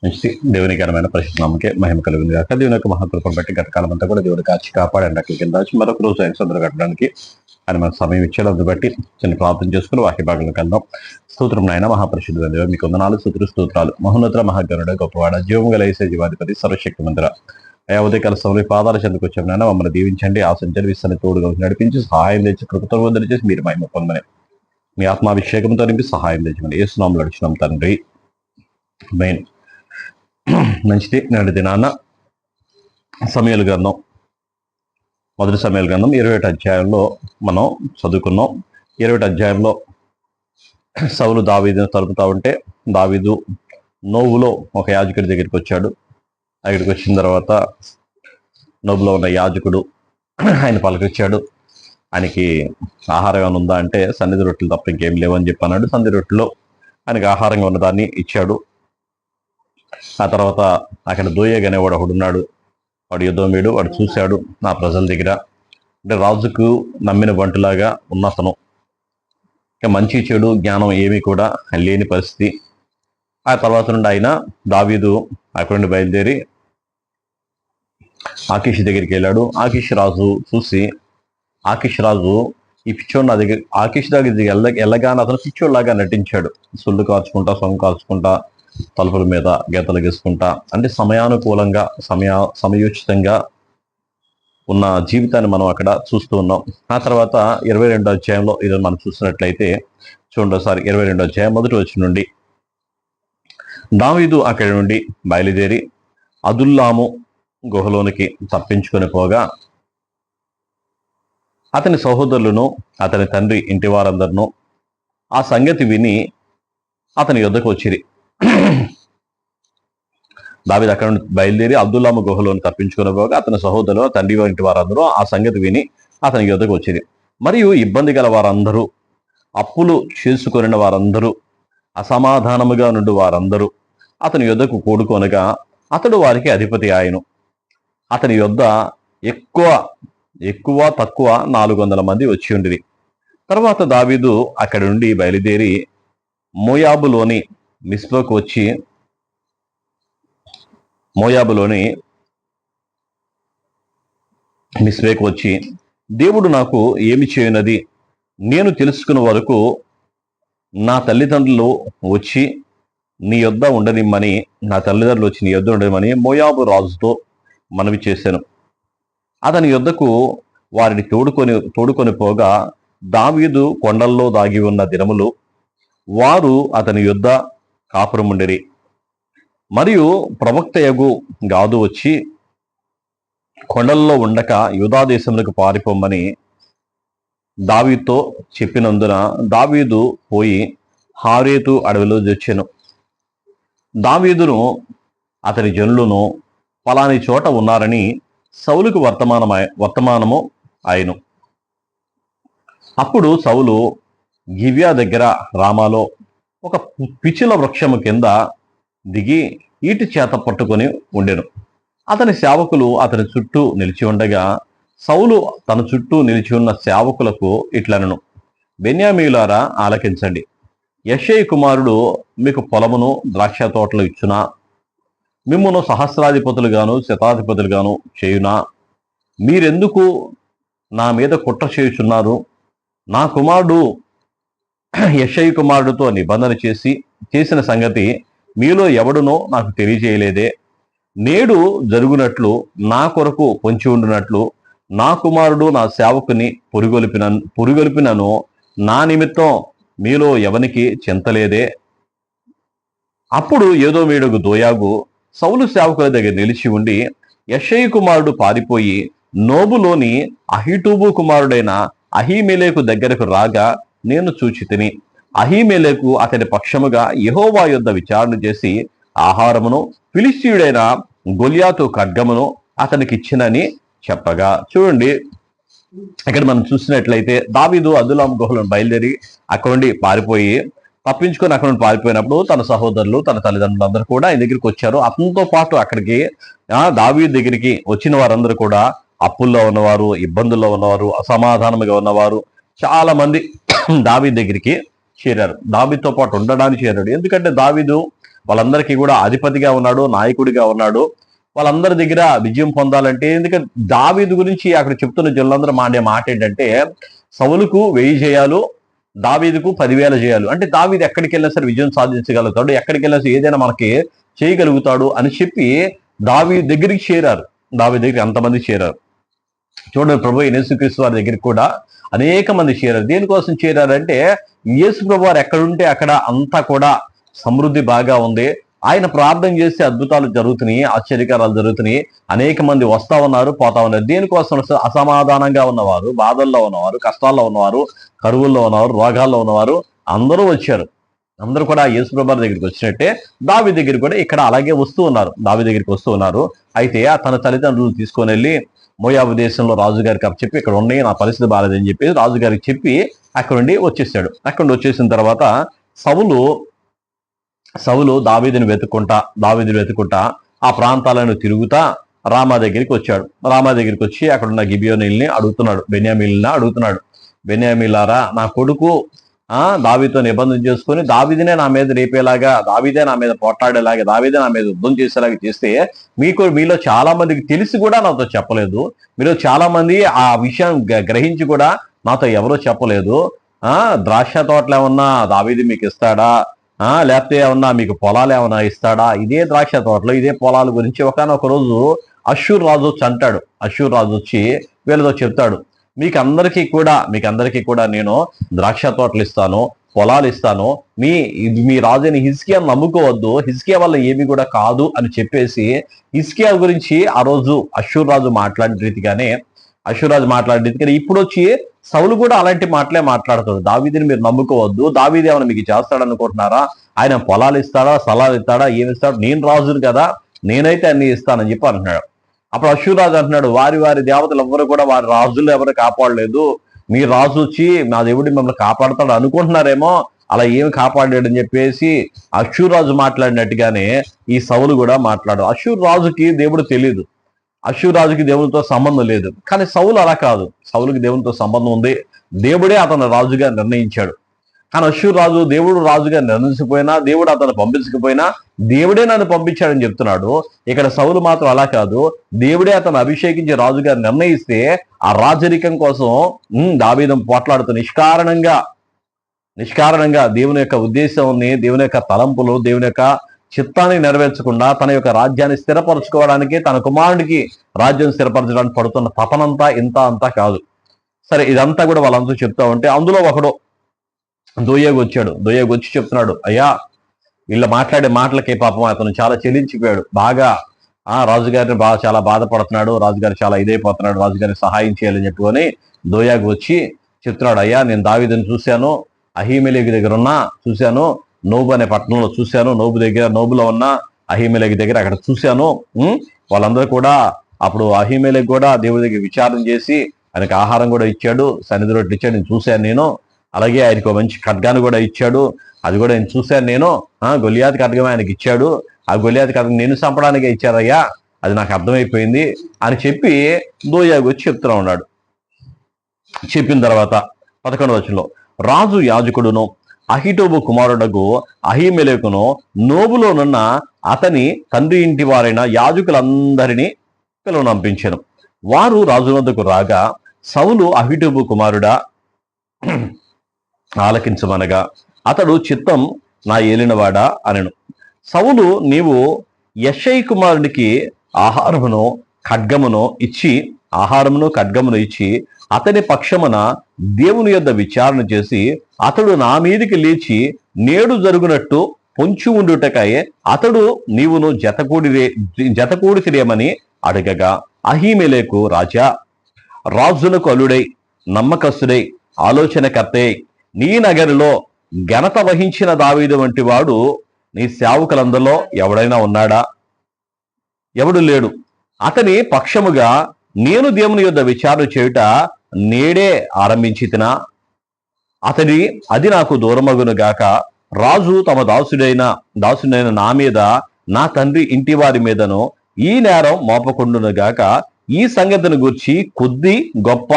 మంచిది. దేవుని ఘనమైన పరిశుద్ధ నామముకే మహిమ కలుగును గాక. దేవుని యొక్క మహాకృపను బట్టి గత కాలం అంతా కూడా దేవుడు కాచి కాపాడండి. అక్కడికి కింద వచ్చి మరొక రోజు ఆయన సందర కట్టడానికి ఆయన మనకు సమయం ఇచ్చాడు. అందుకు బట్టి చిన్న ప్రార్థన చేసుకుని వాక్య భాగంలోకి వెళ్దాం. స్తోత్రం నాయన మహాపరిశుద్ధుల దేవ, మీకు వందనాలు, స్తోత్రాలు. మహోన్నత మహాగణుడ గొప్పవాడ, జీవము గల యేసే జీవాధిపతి, సర్వశక్తి మందిర అయా ఉదయకాల సమయంలో పాదాల చెందుకు వచ్చాం నాయన. మమ్మల్ని దీవించండి, ఆశించండి, విస్తని తోడుగా నడిపించి సహాయం తెచ్చి కృపతో వదిలి చేసి మీరు మహిమ పొందమని మీ ఆత్మాభిషేకంతో నింపి సహాయం తెచ్చమని యేసునామములో అడుగుచున్నాం తండ్రి, మెయిన్. మంచిది. నేటి దినాన సమయలు గ్రంథం, మొదటి సమయలు గ్రంథం 21 అధ్యాయంలో మనం చదువుకున్నాం. 21 అధ్యాయంలో సౌలు దావీదును తలుపుతా ఉంటే దావీదు నోబులో ఒక యాజకుడి దగ్గరికి వచ్చాడు. అక్కడికి వచ్చిన తర్వాత నోబులో ఉన్న యాజకుడు ఆయన పలకరించాడు. ఆయనకి ఆహారం ఏమైనా ఉందా అంటే సన్నిధి రొట్టెలు తప్ప ఇంకేం లేవని చెప్పి అన్నాడు. సన్నిధి రొట్టెలో ఆయనకి ఆహారంగా ఉన్నదాన్ని ఇచ్చాడు. ఆ తర్వాత అక్కడ దోయగ్ అనేవాడు ఒకడున్నాడు. వాడు యుద్ధమీడు. వాడు చూశాడు నా ప్రజల దగ్గర అంటే రాజుకు నమ్మిన బంటులాగా ఉన్నతను, ఇక మంచి చెడు జ్ఞానం ఏమీ కూడా లేని పరిస్థితి. ఆ తర్వాత నుండి ఆయన దావీదు అక్కడి నుండి బయలుదేరి ఆకీష్ దగ్గరికి వెళ్ళాడు. ఆకీష్ రాజు చూసి, ఆకీష్ రాజు ఈ పిచ్చోడు నా దగ్గర, ఆకీష్ దగ్గర వెళ్ళగానే అతను పిచ్చోడ్లాగా నటించాడు. సుళ్ళు కాల్చుకుంటా, సొంగ కాల్చుకుంటా, తలుపుల మీద గీతలు గీసుకుంటా, అంటే సమయానుకూలంగా సమయోచితంగా ఉన్న జీవితాన్ని మనం అక్కడ చూస్తూ ఉన్నాం. ఆ తర్వాత 22వ అధ్యాయంలో ఈరోజు మనం చూసినట్లయితే చూడండి ఒకసారి. 22వ అధ్యాయం మొదటి వచనం నుండి, దావీదు అక్కడి నుండి బయలుదేరి అదుల్లాము గుహలోనికి తప్పించుకొని పోగా అతని సహోదరులను, అతని తండ్రి ఇంటి వారందరినూ ఆ సంగతి విని అతని యొద్దకు వచ్చిరి. దావీదు అక్కడ నుండి బయలుదేరి అబ్దుల్లాము గుహలోని తప్పించుకుని పోగా అతని సహోదరులు, తండ్రి ఇంటి వారందరూ ఆ సంగతి విని అతని యొద్దకు వచ్చిరి. మరియు ఇబ్బంది గల వారందరూ, అప్పులు చేసుకొనిన వారందరూ, అసమాధానముగా నుండి వారందరూ అతని యొద్దకు కూడుకొనగా అతడు వారికి అధిపతి ఆయను. అతని యొద్ద ఎక్కువ తక్కువ 400 మంది వచ్చి ఉండిరి. తర్వాత దావీదు అక్కడి నుండి బయలుదేరి మోయాబులోని మిస్పాకు వచ్చి దేవుడు నాకు ఏమి చేయనది నేను తెలుసుకున్న వరకు నా తల్లిదండ్రులు వచ్చి నీ యొద్ద ఉండనిమ్మని, నా తల్లిదండ్రులు వచ్చి నీ యొద్ద ఉండనిమ్మని మోయాబు రాజుతో మనవి చేశాను. అతని యొద్దకు వారిని తోడుకొని పోగా దావీదు కొండల్లో దాగి ఉన్న దినములు వారు అతని యొద్ద కాపురముండిరి. మరియు ప్రవక్తయగు గాదు వచ్చి కొండల్లో ఉండక యూదా దేశములకు పారిపోమ్మని దావీదుతో చెప్పినందున దావీదు పోయి హారేతు అడవిలో వచ్చెను. దావీదును అతని జనులను పలాని చోట ఉన్నారని సౌలుకు వర్తమానము ఆయను. అప్పుడు సౌలు గివ్యా దగ్గర రామాలో ఒక పిచ్చుల వృక్షము కింద దిగి ఈటి చేత పట్టుకొని ఉండెను. అతని సేవకులు అతని చుట్టూ నిలిచి ఉండగా సౌలు తన చుట్టూ నిలిచి ఉన్న సేవకులకు ఇట్లనెను, బెన్యామీయులారా ఆలకించండి. యెషయి కుమారుడు మీకు పొలమును ద్రాక్ష తోటలు ఇచ్చునా? మిమ్మును సహస్రాధిపతులుగాను శతాధిపతులుగాను చేయునా? మీరెందుకు నా మీద కుట్ర చేయుచున్నారు? నా కుమారుడు యెషయి కుమారుడితో నిబంధన చేసిన సంగతి మీలో ఎవడునో నాకు తెలియజేయలేదే. నేడు జరుగునట్లు నా కొరకు పొంచి ఉండినట్లు నా కుమారుడు నా సేవకుని పురుగొలిపినను నా నిమిత్తం మీలో ఎవనికి చింతలేదే. అప్పుడు ఏదోమీయుడు దోయాగు సౌలు సేవకుల దగ్గర నిలిచి ఉండి, యెషయి కుమారుడు పారిపోయి నోబులోని అహీటూబు కుమారుడైన అహీమెలెకు దగ్గరకు రాగా నేను చూచితిని. అహీమెలెకు అతని పక్షముగా యెహోవా యొద్ద విచారణ చేసి ఆహారమును ఫిలిష్తీయుడైన గొల్యాతు ఖడ్గమును అతనికిచ్చినని చెప్పగా. చూడండి, ఇక్కడ మనం చూసినట్లయితే దావీదు అదుల్లాము గుహలను బయలుదేరి అక్కడ నుండి తప్పించుకొని అక్కడ నుండి పారిపోయినప్పుడు తన సహోదరులు, తన తల్లిదండ్రులు అందరూ కూడా ఆయన దగ్గరికి వచ్చారు. అతనితో పాటు అక్కడికి దావీదు దగ్గరికి వచ్చిన వారందరూ కూడా అప్పుల్లో ఉన్నవారు, ఇబ్బందుల్లో ఉన్నవారు, అసమాధానముగా ఉన్నవారు చాలా మంది దావీదు దగ్గరికి చేరారు. దావీదుతో పాటు ఉండడానికి చేరాడు. ఎందుకంటే దావీదు వాళ్ళందరికీ కూడా అధిపతిగా ఉన్నాడు, నాయకుడిగా ఉన్నాడు. వాళ్ళందరి దగ్గర విజయం పొందాలంటే, ఎందుకంటే దావీదు గురించి అక్కడ చెప్తున్న జనులందరూ మాడే మాట ఏంటంటే, సౌలుకు 1000 జయాలు, దావీదుకు 10,000 జయాలు. అంటే దావీదు ఎక్కడికి వెళ్ళినా సరే విజయం సాధించగలుగుతాడు, ఎక్కడికి వెళ్ళినా సరే ఏదైనా మనకి చేయగలుగుతాడు అని చెప్పి దావీదు దగ్గరికి చేరారు. దావీదు దగ్గరికి అంతమంది చేరారు. చూడండి, ప్రభు యేసుక్రీస్తు వారి దగ్గరికి కూడా అనేక మంది చేరారు. దేనికోసం చేరారంటే, యేసు ప్రభు వారు ఎక్కడుంటే అక్కడ అంతా కూడా సమృద్ధి బాగా ఉంది. ఆయన ప్రార్థన చేస్తే అద్భుతాలు జరుగుతున్నాయి, ఆశ్చర్యకారాలు జరుగుతున్నాయి. అనేక మంది వస్తా ఉన్నారు, పోతా ఉన్నారు. దేనికోసం? అసమాధానంగా ఉన్నవారు, బాధల్లో ఉన్నవారు, కష్టాల్లో ఉన్నవారు, కరువుల్లో ఉన్నవారు, రోగాల్లో ఉన్నవారు అందరూ వచ్చారు. అందరూ కూడా యేసు ప్రభు దగ్గరికి వచ్చినట్టే దావీదు దగ్గరికి కూడా ఇక్కడ అలాగే వస్తూ ఉన్నారు. దావీదు దగ్గరికి వస్తూ ఉన్నారు. అయితే తన తల్లిదండ్రులు తీసుకొని వెళ్ళి మోయాబు దేశంలో రాజుగారికి చెప్పి, ఇక్కడ ఉన్నాయి, నా పరిస్థితి బాలేదని చెప్పి రాజుగారికి చెప్పి అక్కడ నుండి వచ్చేసాడు. అక్కడ నుండి వచ్చేసిన తర్వాత సౌలు దావీదుని వెతుక్కుంటా ఆ ప్రాంతాలను తిరుగుతా రామా దగ్గరికి వచ్చాడు. రామా దగ్గరికి వచ్చి అక్కడ ఉన్న గిబియోనీల్ని అడుగుతున్నాడు, బెన్యామీల్ని అడుగుతున్నాడు, బెన్యామీలారా, నా కొడుకు దావీదుతో నిబంధన చేసుకుని దావీదునే నా మీద రేపేలాగా, దావీదే నా మీద పోట్లాడేలాగా, దావీదే నా మీద యుద్ధం చేసేలాగా చేస్తే మీలో చాలా మందికి తెలిసి కూడా నాతో చెప్పలేదు, మీలో చాలా మంది ఆ విషయం గ్రహించి కూడా నాతో ఎవరో చెప్పలేదు. ద్రాక్ష తోటలు ఏమన్నా దావీదు మీకు ఇస్తాడా, లేకపోతే ఏమన్నా మీకు పొలాలు ఏమన్నా ఇస్తాడా? ఇదే ద్రాక్ష తోటలో ఇదే పొలాల గురించి ఒకనొక రోజు అష్షూర్ రాజు వచ్చి అంటాడు. అష్షూర్ రాజు వచ్చి వీళ్ళతో చెప్తాడు, మీకందరికీ కూడా నేను ద్రాక్ష తోటలు ఇస్తాను, పొలాలు ఇస్తాను, మీ రాజుని హిజ్కియాను నమ్ముకోవద్దు, హిజ్కియా వల్ల ఏమి కూడా కాదు అని చెప్పేసి హిజ్కియా గురించి ఆ రోజు అష్షూర్ రాజు మాట్లాడిన రీతిగానే ఇప్పుడు వచ్చి సౌలు కూడా అలాంటి మాటలే మాట్లాడతాడు. దావీదుని మీరు నమ్ముకోవద్దు, దావీదు ఏమైనా మీకు చేస్తాడనుకుంటున్నారా? ఆయన పొలాలు ఇస్తాడా, స్థలాలు ఇస్తాడా, ఏమి ఇస్తాడు? నేను రాజును కదా, నేనైతే అన్ని ఇస్తానని చెప్పి అంటున్నాడు. అప్పుడు అష్షూర్ రాజు అంటున్నాడు, వారి దేవతలు ఎవ్వరు కూడా వారి రాజులు ఎవరు కాపాడలేదు, మీ రాజు వచ్చి నా దేవుడు మిమ్మల్ని కాపాడతాడు అనుకుంటున్నారేమో, అలా ఏమి కాపాడాడని చెప్పేసి అష్షూర్ రాజు మాట్లాడినట్టుగానే ఈ సౌలు కూడా మాట్లాడు. అష్షూర్ రాజుకి దేవుడు తెలియదు, అష్షూర్ రాజుకి దేవునితో సంబంధం లేదు. కానీ సౌలు అలా కాదు, సౌలుకి దేవునితో సంబంధం ఉంది, దేవుడే అతను రాజుగా నిర్ణయించాడు. కానీ అష్షూర్ రాజు దేవుడు రాజుగా నిర్ణయించకపోయినా, దేవుడు అతను పంపించకపోయినా దేవుడే నన్ను పంపించాడని చెప్తున్నాడు. ఇక్కడ సౌలు మాత్రం అలా కాదు, దేవుడే అతను అభిషేకించి రాజుగా నిర్ణయిస్తే ఆ రాజరికం కోసం దావీదు పోట్లాడుతూ నిష్కారణంగా దేవుని యొక్క ఉద్దేశాన్ని, దేవుని యొక్క తలంపులు, దేవుని యొక్క చిత్తాన్ని నెరవేర్చకుండా తన యొక్క రాజ్యాన్ని స్థిరపరచుకోవడానికి, తన కుమారుడికి రాజ్యం స్థిరపరచడానికి పడుతున్న తపనంతా అంతా కాదు. సరే, ఇదంతా కూడా వాళ్ళంతా చెప్తా ఉంటే అందులో ఒకడు దోయేగు వచ్చాడు. దోయేగు వచ్చి చెప్తున్నాడు, అయ్యా, వీళ్ళ మాట్లాడే మాటలకి పాపం అతను చాలా చెల్లించిపోయాడు, బాగా రాజుగారిని చాలా బాధపడుతున్నాడు, రాజుగారు చాలా ఇదైపోతున్నాడు, రాజుగారికి సహాయం చేయాలని చెప్పుకొని దోయాగు వచ్చి చెప్తున్నాడు, అయ్యా, నేను దావీదుని చూశాను, అహీమెలెకు దగ్గర చూశాను, నోబు అనే పట్టణంలో చూశాను, నోబులో ఉన్న అహీమెలెకు దగ్గర అక్కడ చూశాను. వాళ్ళందరూ కూడా అప్పుడు అహీమెలెకు కూడా దేవుడి దగ్గర విచారణ చేసి ఆయనకు ఆహారం కూడా ఇచ్చాడు, సన్నిధి రొట్టెలు ఇచ్చాడు, నేను చూశాను నేను. అలాగే ఆయనకు మంచి ఖడ్గాను కూడా ఇచ్చాడు, అది కూడా నేను చూశాను నేను. గొలియాతు ఖడ్గం ఆయనకి ఇచ్చాడు, ఆ గొలియాతు ఖడ్గం నేను చంపడానికే ఇచ్చారయ్యా, అది నాకు అర్థమైపోయింది అని చెప్పి దోయాగు వచ్చి చెప్తూ ఉన్నాడు. చెప్పిన తర్వాత 11వ వచనంలో, రాజు యాజకుడును అహిటోబు కుమారుడకు అహీమెలెకును నోబులోనున్న అతని తండ్రి ఇంటి వారైన యాజకులందరినీ పిలువనంపించెను. వారు రాజు వద్దకు రాగా, సౌలు అహిటోబు కుమారుడా ఆలకించమనగా, అతడు చిత్తం నా ఏలినవాడా అనెను. సౌలు, నీవు యెషై కుమారుడికి ఆహారమును ఖడ్గమును ఇచ్చి అతని పక్షమున దేవుని యొద్ద విచారణ చేసి, అతడు నా మీదికి లేచి నేడు జరుగునట్టు పొంచి ఉండుటకై అతడు నీవును జతకూడితిరేమని అడగగా, అహీమెలెకు, రాజా, రాజులకు అల్లుడై నమ్మకస్తుడై ఆలోచనకర్తై నీ నగరిలో ఘనత వహించిన దావీదు వంటి వాడు నీ సేవకులందరిలో ఎవడైనా ఉన్నాడా? ఎవడు లేడు. అతని పక్షముగా నేను దేవుని యొద్ద విచారణ చేయుట నేడే ఆరంభించితినా? అది నాకు దూరమగును గాక. రాజు తమ దాసుడైన నా మీద, నా తండ్రి ఇంటి వారి మీదను ఈ నేరం మోపకుండును గాక. ఈ సంగతిని గూర్చి కొద్ది గొప్ప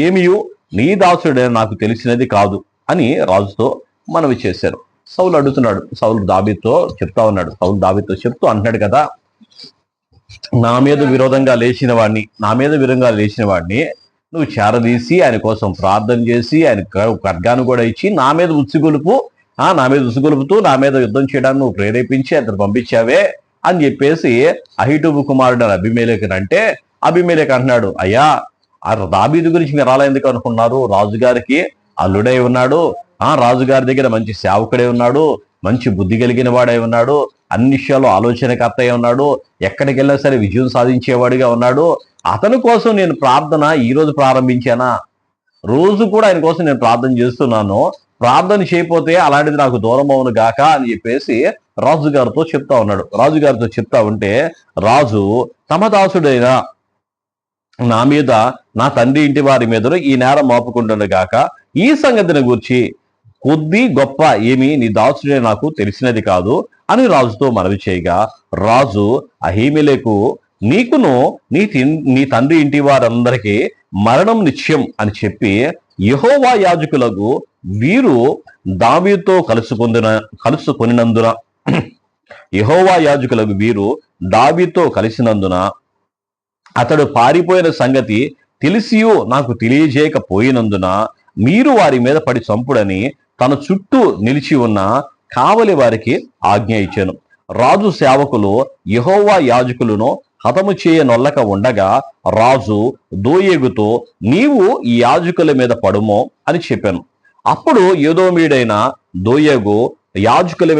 ఏమియు నీ దాసుడైన నాకు తెలిసినది కాదు అని రాజుతో మనవి చేశారు. సౌలు అడుగుతున్నాడు. సౌలు దావీదుతో చెప్తా ఉన్నాడు. సౌలు దావీదుతో చెప్తూ అంటున్నాడు కదా, నా మీద విరోధంగా లేచిన వాడిని నువ్వు చేరదీసి ఆయన కోసం ప్రార్థన చేసి ఆయన ఖడ్గాను కూడా ఇచ్చి నా మీద ఉసిగొలుపుతూ నా మీద యుద్ధం చేయడానికి నువ్వు ప్రేరేపించి అతను పంపించావే అని చెప్పేసి అహీటూబు కుమారుడు అబీమెలెకు అంటే, అబీమెలెకు అంటున్నాడు, అయ్యా ఆ దావీదు గురించి మీరు అలా ఎందుకు అనుకున్నారు? రాజుగారికి అల్లుడై ఉన్నాడు, రాజుగారి దగ్గర మంచి సేవకుడై ఉన్నాడు, మంచి బుద్ధి కలిగిన వాడై ఉన్నాడు, అన్ని విషయాల్లో ఆలోచనకర్త అయి ఉన్నాడు, ఎక్కడికి వెళ్ళినా సరే విజయం సాధించేవాడిగా ఉన్నాడు. అతని కోసం నేను ప్రార్థన ఈ రోజు ప్రారంభించానా? రోజు కూడా ఆయన కోసం నేను ప్రార్థన చేస్తున్నాను. ప్రార్థన చేయకపోతే అలాంటిది నాకు దూరం అవును గాక అని చెప్పేసి రాజుగారితో చెప్తా ఉన్నాడు. రాజుగారితో చెప్తా ఉంటే రాజు తమ దాసుడైన నా మీద నా తండ్రి ఇంటి వారి మీద ఈ నేరం మోపుకుంటున్న గాక ఈ సంగతిని గూర్చి కొద్ది గొప్ప ఏమి నీ దాసుడే నాకు తెలిసినది కాదు అని రాజుతో మనవి చేయగా, రాజు అహీమెలెకు నీకును నీ తండ్రి ఇంటి వారందరికీ మరణం నిశ్చయం అని చెప్పి యెహోవా యాజకులకు వీరు దావీదుతో కలుసుకొనినందున యెహోవా యాజకులకు వీరు దావీదుతో కలిసినందున అతడు పారిపోయిన సంగతి తెలిసియో నాకు తెలియజేయకపోయినందున మీరు వారి మీద పడి చంపుడని తన చుట్టూ నిలిచి ఉన్న కావలి వారికి ఆజ్ఞ ఇచ్చాను. రాజు సేవకులు యెహోవా యాజకులను హతము చేయనొల్లక ఉండగా రాజు దోయేగుతో నీవు ఈ యాజకుల మీద పడుమో అని చెప్పాను. అప్పుడు ఏదోమీయుడైన దోయేగు యాజకుల